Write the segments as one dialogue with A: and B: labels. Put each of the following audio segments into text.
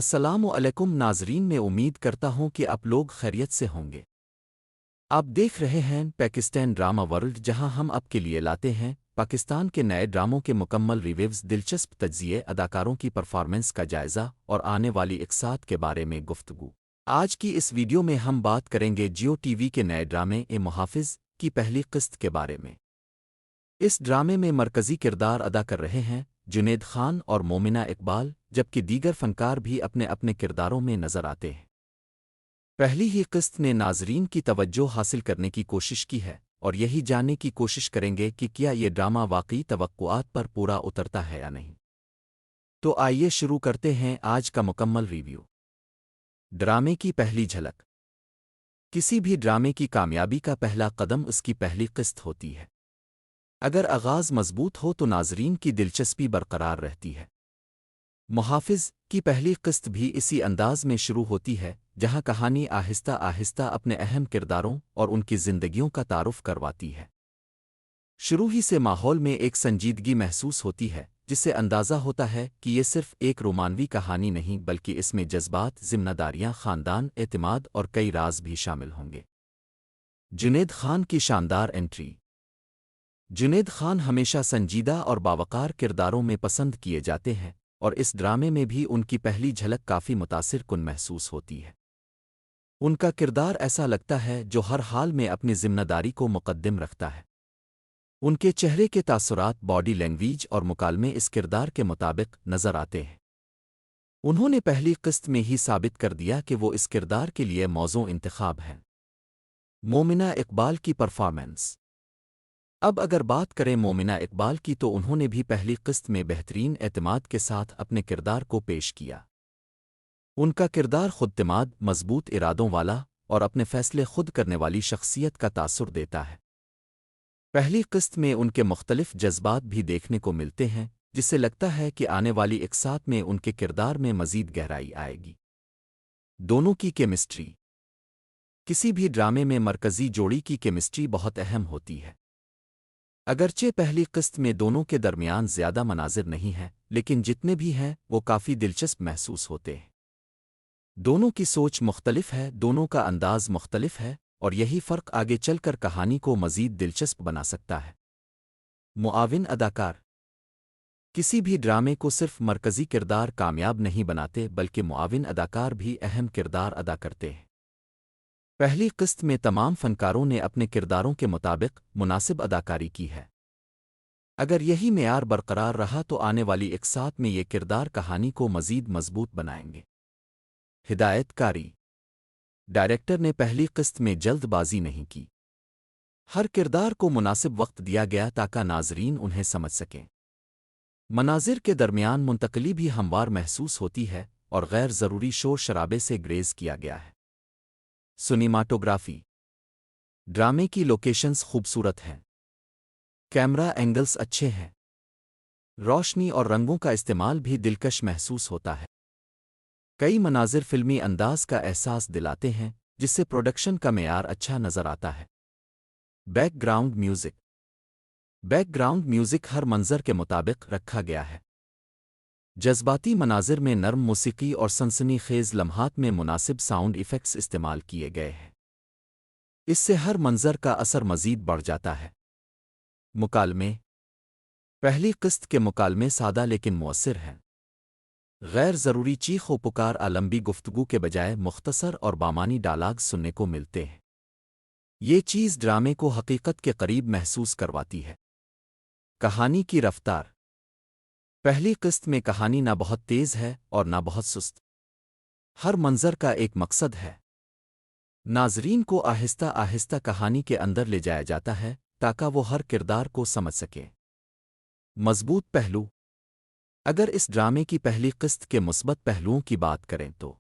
A: السلام علیکم ناظرین، میں امید کرتا ہوں کہ آپ لوگ خیریت سے ہوں گے۔ آپ دیکھ رہے ہیں پاکستان ڈرامہ ورلڈ، جہاں ہم آپ کے لیے لاتے ہیں پاکستان کے نئے ڈراموں کے مکمل ریویوز، دلچسپ تجزیے، اداکاروں کی پرفارمنس کا جائزہ اور آنے والی اقساط کے بارے میں گفتگو۔ آج کی اس ویڈیو میں ہم بات کریں گے جیو ٹی وی کے نئے ڈرامے اے محافظ کی پہلی قسط کے بارے میں۔ اس ڈرامے میں مرکزی کردار ادا کر رہے ہیں جنید خان اور مومنہ اقبال، جبکہ دیگر فنکار بھی اپنے اپنے کرداروں میں نظر آتے ہیں۔ پہلی ہی قسط نے ناظرین کی توجہ حاصل کرنے کی کوشش کی ہے، اور یہی جاننے کی کوشش کریں گے کہ کیا یہ ڈرامہ واقعی توقعات پر پورا اترتا ہے یا نہیں۔ تو آئیے شروع کرتے ہیں آج کا مکمل ریویو۔ ڈرامے کی پہلی جھلک۔ کسی بھی ڈرامے کی کامیابی کا پہلا قدم اس کی پہلی قسط ہوتی ہے۔ اگر آغاز مضبوط ہو تو ناظرین کی دلچسپی برقرار رہتی ہے۔ محافظ کی پہلی قسط بھی اسی انداز میں شروع ہوتی ہے، جہاں کہانی آہستہ آہستہ اپنے اہم کرداروں اور ان کی زندگیوں کا تعارف کرواتی ہے۔ شروع ہی سے ماحول میں ایک سنجیدگی محسوس ہوتی ہے، جس سے اندازہ ہوتا ہے کہ یہ صرف ایک رومانوی کہانی نہیں بلکہ اس میں جذبات، ذمہ داریاں، خاندان، اعتماد اور کئی راز بھی شامل ہوں گے۔ جنید خان کی شاندار انٹری۔ جنید خان ہمیشہ سنجیدہ اور باوقار کرداروں میں پسند کیے جاتے ہیں، اور اس ڈرامے میں بھی ان کی پہلی جھلک کافی متاثر کن محسوس ہوتی ہے۔ ان کا کردار ایسا لگتا ہے جو ہر حال میں اپنی ذمہ داری کو مقدم رکھتا ہے۔ ان کے چہرے کے تاثرات، باڈی لینگویج اور مکالمے اس کردار کے مطابق نظر آتے ہیں۔ انہوں نے پہلی قسط میں ہی ثابت کر دیا کہ وہ اس کردار کے لیے موزوں انتخاب ہیں۔ مومنہ اقبال کی پرفارمنس۔ اب اگر بات کریں مومنہ اقبال کی، تو انہوں نے بھی پہلی قسط میں بہترین اعتماد کے ساتھ اپنے کردار کو پیش کیا۔ ان کا کردار خوداعتماد، مضبوط ارادوں والا اور اپنے فیصلے خود کرنے والی شخصیت کا تاثر دیتا ہے۔ پہلی قسط میں ان کے مختلف جذبات بھی دیکھنے کو ملتے ہیں، جس سے لگتا ہے کہ آنے والی اقساط میں ان کے کردار میں مزید گہرائی آئے گی۔ دونوں کی کیمسٹری۔ کسی بھی ڈرامے میں مرکزی جوڑی کی کیمسٹری بہت اہم ہوتی ہے۔ اگرچہ پہلی قسط میں دونوں کے درمیان زیادہ مناظر نہیں ہیں، لیکن جتنے بھی ہیں وہ کافی دلچسپ محسوس ہوتے ہیں۔ دونوں کی سوچ مختلف ہے، دونوں کا انداز مختلف ہے، اور یہی فرق آگے چل کر کہانی کو مزید دلچسپ بنا سکتا ہے۔ معاون اداکار۔ کسی بھی ڈرامے کو صرف مرکزی کردار کامیاب نہیں بناتے بلکہ معاون اداکار بھی اہم کردار ادا کرتے ہیں۔ پہلی قسط میں تمام فنکاروں نے اپنے کرداروں کے مطابق مناسب اداکاری کی ہے۔ اگر یہی معیار برقرار رہا تو آنے والی اقساط میں یہ کردار کہانی کو مزید مضبوط بنائیں گے۔ ہدایت کاری۔ ڈائریکٹر نے پہلی قسط میں جلد بازی نہیں کی۔ ہر کردار کو مناسب وقت دیا گیا تاکہ ناظرین انہیں سمجھ سکیں۔ مناظر کے درمیان منتقلی بھی ہموار محسوس ہوتی ہے اور غیر ضروری شور شرابے سے گریز کیا گیا ہے۔ سنیماٹوگرافی۔ ڈرامے کی لوکیشنز خوبصورت ہیں۔ کیمرہ اینگلز اچھے ہیں۔ روشنی اور رنگوں کا استعمال بھی دلکش محسوس ہوتا ہے۔ کئی مناظر فلمی انداز کا احساس دلاتے ہیں، جس سے پروڈکشن کا معیار اچھا نظر آتا ہے۔ Background music. Background music ہر منظر کے مطابق رکھا گیا ہے۔ جذباتی مناظر میں نرم موسیقی اور سنسنی خیز لمحات میں مناسب ساؤنڈ ایفیکٹس استعمال کیے گئے ہیں۔ اس سے ہر منظر کا اثر مزید بڑھ جاتا ہے۔ مکالمے۔ پہلی قسط کے مکالمے سادہ لیکن مؤثر ہیں۔ غیر ضروری چیخ و پکار، لمبی گفتگو کے بجائے مختصر اور بامانی ڈائلاگ سننے کو ملتے ہیں۔ یہ چیز ڈرامے کو حقیقت کے قریب محسوس کرواتی ہے۔ کہانی کی رفتار۔ پہلی قسط میں کہانی نہ بہت تیز ہے اور نہ بہت سست۔ ہر منظر کا ایک مقصد ہے۔ ناظرین کو آہستہ آہستہ کہانی کے اندر لے جایا جاتا ہے تاکہ وہ ہر کردار کو سمجھ سکیں۔ مضبوط پہلو۔ اگر اس ڈرامے کی پہلی قسط کے مثبت پہلوؤں کی بات کریں تو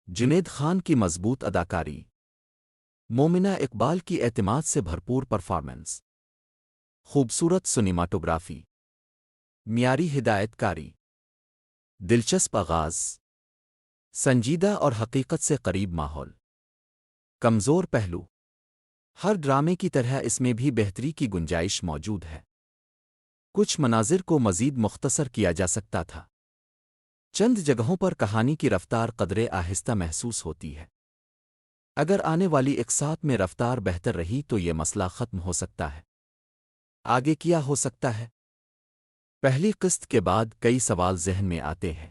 A: جنید خان کی مضبوط اداکاری، مومنہ اقبال کی اعتماد سے بھرپور پرفارمنس، خوبصورت سنیماٹوگرافی، معیاری ہدایت کاری، دلچسپ آغاز، سنجیدہ اور حقیقت سے قریب ماحول۔ کمزور پہلو۔ ہر ڈرامے کی طرح اس میں بھی بہتری کی گنجائش موجود ہے۔ کچھ مناظر کو مزید مختصر کیا جا سکتا تھا۔ چند جگہوں پر کہانی کی رفتار قدرے آہستہ محسوس ہوتی ہے۔ اگر آنے والی اقساط میں رفتار بہتر رہی تو یہ مسئلہ ختم ہو سکتا ہے۔ آگے کیا ہو سکتا ہے؟ پہلی قسط کے بعد کئی سوال ذہن میں آتے ہیں۔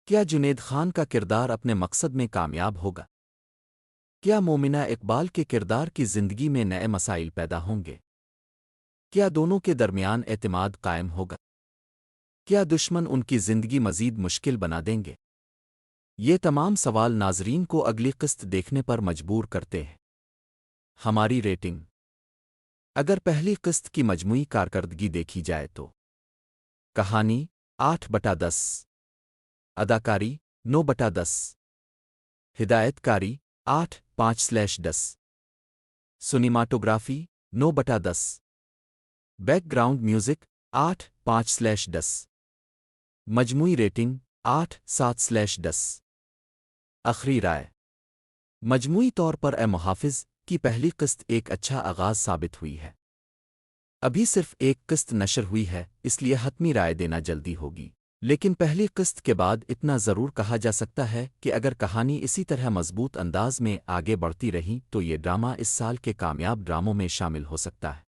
A: کیا جنید خان کا کردار اپنے مقصد میں کامیاب ہوگا؟ کیا مومنہ اقبال کے کردار کی زندگی میں نئے مسائل پیدا ہوں گے؟ کیا دونوں کے درمیان اعتماد قائم ہوگا؟ کیا دشمن ان کی زندگی مزید مشکل بنا دیں گے؟ یہ تمام سوال ناظرین کو اگلی قسط دیکھنے پر مجبور کرتے ہیں۔ ہماری ریٹنگ: اگر پہلی قسط کی مجموعی کارکردگی دیکھی جائے تو کہانی 8/10، اداکاری 9/10، ہدایت کاری 8/5/10، سنیماٹوگرافی 9/10، بیک گراؤنڈ میوزک 8/5/10، مجموعی ریٹنگ 8/7/10۔ آخری رائے: مجموعی طور پر اے محافظ کی پہلی قسط ایک اچھا آغاز ثابت ہوئی ہے۔ ابھی صرف ایک قسط نشر ہوئی ہے، اس لیے حتمی رائے دینا جلدی ہوگی، لیکن پہلی قسط کے بعد اتنا ضرور کہا جا سکتا ہے کہ اگر کہانی اسی طرح مضبوط انداز میں آگے بڑھتی رہی تو یہ ڈرامہ اس سال کے کامیاب ڈراموں میں شامل ہو سکتا ہے۔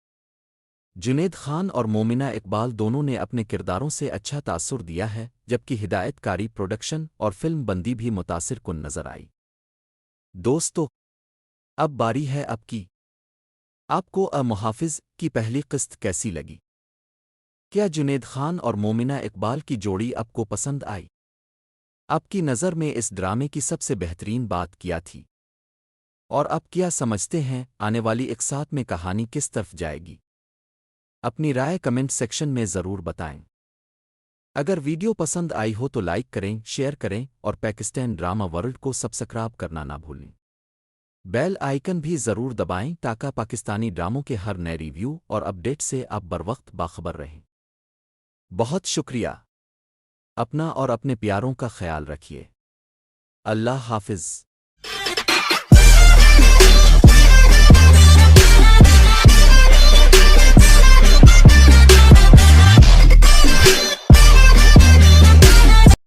A: جنید خان اور مومنہ اقبال دونوں نے اپنے کرداروں سے اچھا تاثر دیا ہے، جبکہ ہدایت کاری، پروڈکشن اور فلم بندی بھی متاثر کن نظر آئی۔ دوستو، اب باری ہے آپ کی۔ آپ کو محافظ کی پہلی قسط کیسی لگی؟ کیا جنید خان اور مومنہ اقبال کی جوڑی آپ کو پسند آئی؟ آپ کی نظر میں اس ڈرامے کی سب سے بہترین بات کیا تھی؟ اور آپ کیا سمجھتے ہیں آنے والی اقساط میں کہانی کس طرف جائے گی؟ اپنی رائے کمنٹ سیکشن میں ضرور بتائیں۔ اگر ویڈیو پسند آئی ہو تو لائک کریں، شیئر کریں اور پاکستان ڈرامہ ورلڈ کو سبسکرائب کرنا نہ بھولیں۔ بیل آئیکن بھی ضرور دبائیں تاکہ پاکستانی ڈراموں کے ہر نئے ریویو اور اپڈیٹ سے آپ بروقت باخبر رہیں۔ بہت شکریہ۔ اپنا اور اپنے پیاروں کا خیال رکھیے۔ اللہ حافظ۔